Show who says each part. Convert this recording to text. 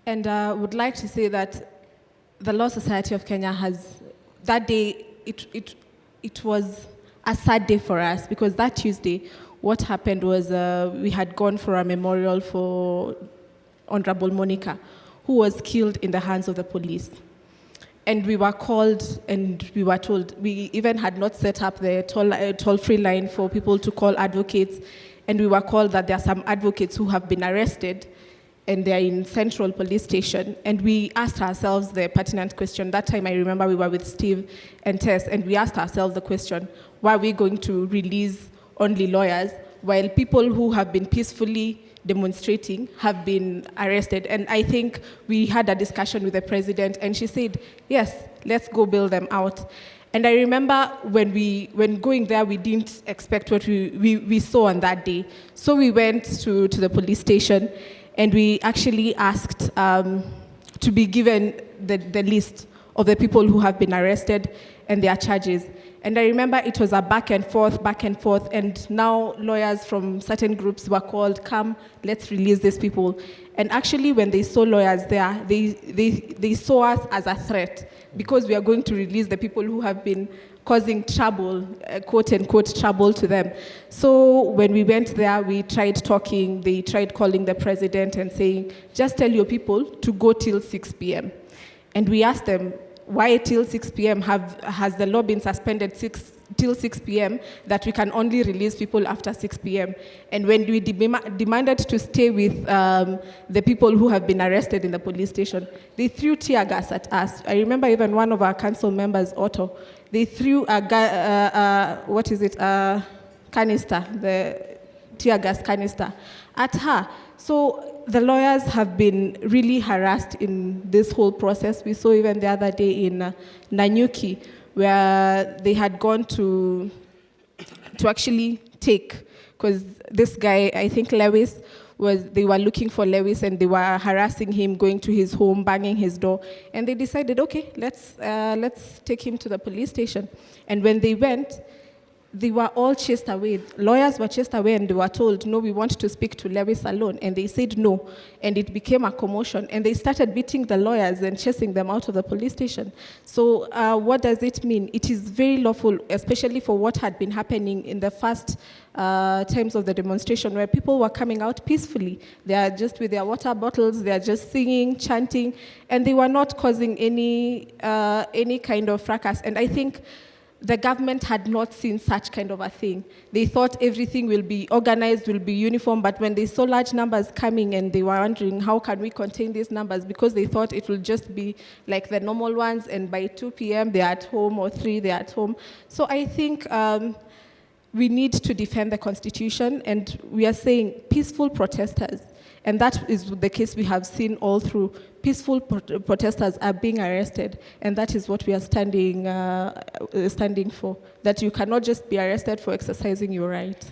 Speaker 1: And I would like to say that the Law Society of Kenya has, that day, it was a sad day for us, because that Tuesday, what happened was we had gone for a memorial for Honorable Monica, who was killed in the hands of the police. And we were called and we were told, we even had not set up the toll-free line for people to call advocates. And we were called that there are some advocates who have been arrested and they're in Central Police Station. And we asked ourselves the pertinent question. That time I remember we were with Steve and Tess, and we asked ourselves the question, why are we going to release only lawyers while people who have been peacefully demonstrating have been arrested? And I think we had a discussion with the president, and she said, yes, let's go bail them out. And I remember when going there, we didn't expect what we saw on that day. So we went to the police station, and we actually asked to be given the list of the people who have been arrested and their charges. And I remember it was a back and forth, and now lawyers from certain groups were called, come, let's release these people. And actually, when they saw lawyers there, they saw us as a threat, because we are going to release the people who have been causing trouble, quote unquote, trouble to them. So when we went there, we tried talking, they tried calling the president and saying, just tell your people to go till 6 p.m. And we asked them, why till 6 p.m.? Has the law been suspended till 6 p.m. that we can only release people after 6 p.m.? And when we demanded to stay with the people who have been arrested in the police station, they threw tear gas at us. I remember even one of our council members, Otto, they threw a canister, the tear gas canister, at her. So the lawyers have been really harassed in this whole process. We saw even the other day in Nanyuki, where they had gone to actually take, because this guy, I think Lewis, they were looking for Lewis, and they were harassing him, going to his home, banging his door. And they decided, okay, let's take him to the police station. And when they went, they were all chased away. Lawyers were chased away, and they were told, no, we want to speak to Lewis alone. And they said no. And it became a commotion. And they started beating the lawyers and chasing them out of the police station. So what does it mean? It is very lawful, especially for what had been happening in the first times of the demonstration, where people were coming out peacefully. They are just with their water bottles, they are just singing, chanting, and they were not causing any kind of fracas. And I think the government had not seen such kind of a thing. They thought everything will be organized, will be uniform, but when they saw large numbers coming, and they were wondering, how can we contain these numbers? Because they thought it will just be like the normal ones, and by 2 p.m. they're at home, or 3 they're at home. So I think we need to defend the Constitution, and we are saying peaceful protesters, and that is the case we have seen all through. Peaceful protesters are being arrested, and that is what we are standing for, that you cannot just be arrested for exercising your right.